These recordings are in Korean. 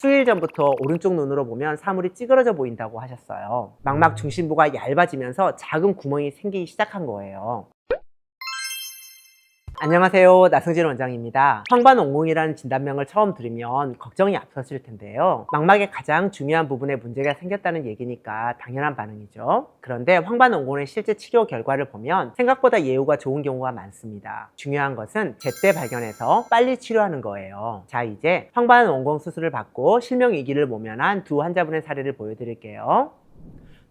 수일 전부터 오른쪽 눈으로 보면 사물이 찌그러져 보인다고 하셨어요. 망막 중심부가 얇아지면서 작은 구멍이 생기기 시작한 거예요. 안녕하세요, 나승진 원장입니다. 황반옹공이라는 진단명을 처음 들으면 걱정이 앞서실 텐데요. 망막의 가장 중요한 부분에 문제가 생겼다는 얘기니까 당연한 반응이죠. 그런데 황반옹공의 실제 치료 결과를 보면 생각보다 예후가 좋은 경우가 많습니다. 중요한 것은 제때 발견해서 빨리 치료하는 거예요. 자, 이제 황반옹공 수술을 받고 실명위기를 모면한 두 환자분의 사례를 보여드릴게요.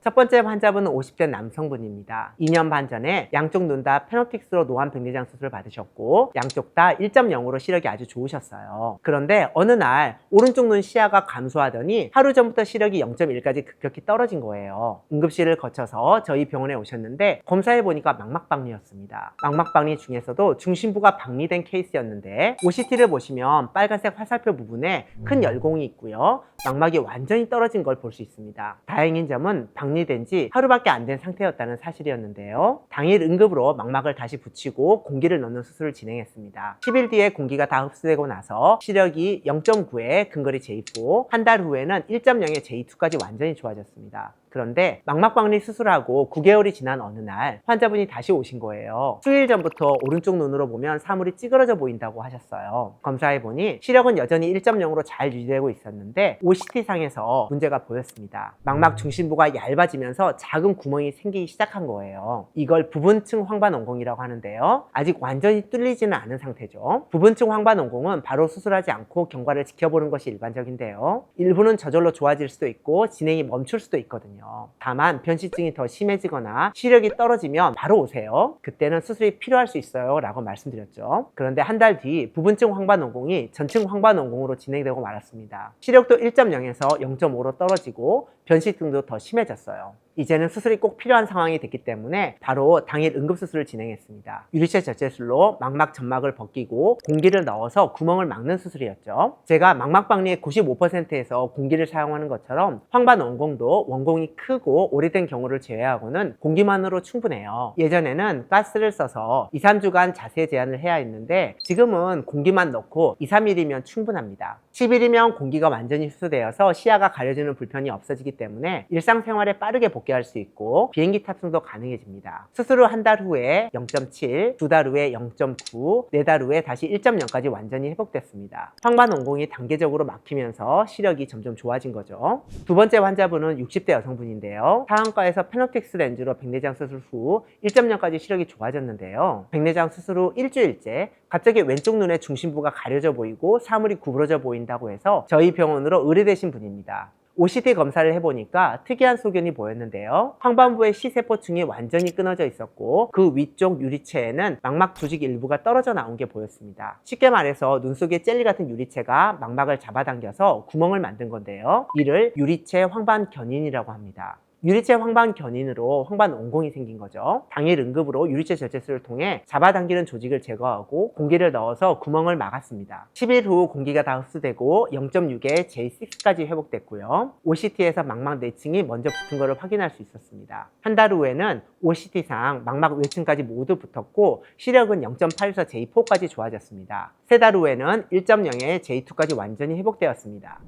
첫 번째 환자분은 50대 남성분입니다. 2년 반 전에 양쪽 눈 다 페노틱스로 노안 백내장 수술을 받으셨고 양쪽 다 1.0으로 시력이 아주 좋으셨어요. 그런데 어느 날 오른쪽 눈 시야가 감소하더니 하루 전부터 시력이 0.1까지 급격히 떨어진 거예요. 응급실을 거쳐서 저희 병원에 오셨는데 검사해보니까 망막박리였습니다. 망막박리 중에서도 중심부가 박리된 케이스였는데 OCT를 보시면 빨간색 화살표 부분에 큰 열공이 있고요. 망막이 완전히 떨어진 걸 볼 수 있습니다. 다행인 점은 박리된 지 하루밖에 안 된 상태였다는 사실이었는데요. 당일 응급으로 망막을 다시 붙이고 공기를 넣는 수술을 진행했습니다. 10일 뒤에 공기가 다 흡수되고 나서 시력이 0.9의 근거리 J4, 한 달 후에는 1.0의 J2까지 완전히 좋아졌습니다. 그런데 망막박리 수술하고 9개월이 지난 어느 날 환자분이 다시 오신 거예요. 수일 전부터 오른쪽 눈으로 보면 사물이 찌그러져 보인다고 하셨어요. 검사해보니 시력은 여전히 1.0으로 잘 유지되고 있었는데 OCT상에서 문제가 보였습니다. 망막 중심부가 얇아지면서 작은 구멍이 생기기 시작한 거예요. 이걸 부분층 황반옹공이라고 하는데요. 아직 완전히 뚫리지는 않은 상태죠. 부분층 황반옹공은 바로 수술하지 않고 경과를 지켜보는 것이 일반적인데요. 일부는 저절로 좋아질 수도 있고 진행이 멈출 수도 있거든요. 다만 변실증이 더 심해지거나 시력이 떨어지면 바로 오세요. 그때는 수술이 필요할 수 있어요 라고 말씀드렸죠. 그런데 한 달 뒤 부분층 황반옹공이 전층 황반옹공으로 진행되고 말았습니다. 시력도 1.0에서 0.5로 떨어지고 변실증도 더 심해졌어요. 이제는 수술이 꼭 필요한 상황이 됐기 때문에 바로 당일 응급수술을 진행했습니다. 유리체 절제술로 망막 점막을 벗기고 공기를 넣어서 구멍을 막는 수술이었죠. 제가 망막박리의 95%에서 공기를 사용하는 것처럼 황반옹공도 원공이 크고 오래된 경우를 제외하고는 공기만으로 충분해요. 예전에는 가스를 써서 2, 3주간 자세 제한을 해야 했는데 지금은 공기만 넣고 2, 3일이면 충분합니다. 10일이면 공기가 완전히 흡수되어서 시야가 가려지는 불편이 없어지기 때문에 일상생활에 빠르게 복귀할 수 있고 비행기 탑승도 가능해집니다. 수술 후 한 달 후에 0.7, 두 달 후에 0.9, 네 달 후에 다시 1.0까지 완전히 회복됐습니다. 황반옹공이 단계적으로 막히면서 시력이 점점 좋아진 거죠. 두 번째 환자분은 60대 여성분인데요. 상안과에서 페노틱스 렌즈로 백내장 수술 후 1.0까지 시력이 좋아졌는데요. 백내장 수술 후 일주일째 갑자기 왼쪽 눈의 중심부가 가려져 보이고 사물이 구부러져 보인다고 해서 저희 병원으로 의뢰되신 분입니다. OCT 검사를 해보니까 특이한 소견이 보였는데요. 황반부의 C세포층이 완전히 끊어져 있었고 그 위쪽 유리체에는 망막 조직 일부가 떨어져 나온 게 보였습니다. 쉽게 말해서 눈 속에 젤리 같은 유리체가 망막을 잡아당겨서 구멍을 만든 건데요. 이를 유리체 황반견인이라고 합니다. 유리체 황반견인으로 황반옹공이 생긴 거죠. 당일 응급으로 유리체 절제술을 통해 잡아당기는 조직을 제거하고 공기를 넣어서 구멍을 막았습니다. 10일 후 공기가 다 흡수되고 0.6의 J6까지 회복됐고요. OCT에서 망막 내층이 먼저 붙은 것을 확인할 수 있었습니다. 한 달 후에는 OCT상 망막 외층까지 모두 붙었고 시력은 0.8에서 J4까지 좋아졌습니다. 세 달 후에는 1.0의 J2까지 완전히 회복되었습니다.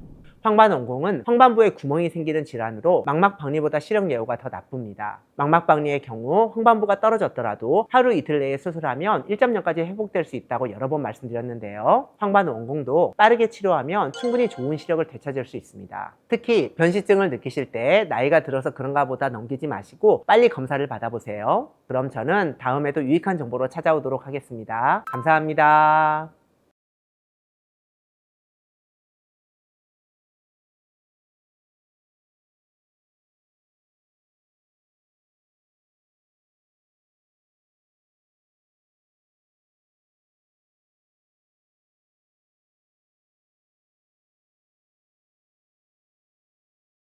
황반옹공은 황반부에 구멍이 생기는 질환으로 망막박리보다 시력 예후가 더 나쁩니다. 망막박리의 경우 황반부가 떨어졌더라도 하루 이틀 내에 수술하면 1.0까지 회복될 수 있다고 여러 번 말씀드렸는데요. 황반옹공도 빠르게 치료하면 충분히 좋은 시력을 되찾을 수 있습니다. 특히 변실증을 느끼실 때 나이가 들어서 그런가 보다 넘기지 마시고 빨리 검사를 받아보세요. 그럼 저는 다음에도 유익한 정보로 찾아오도록 하겠습니다. 감사합니다.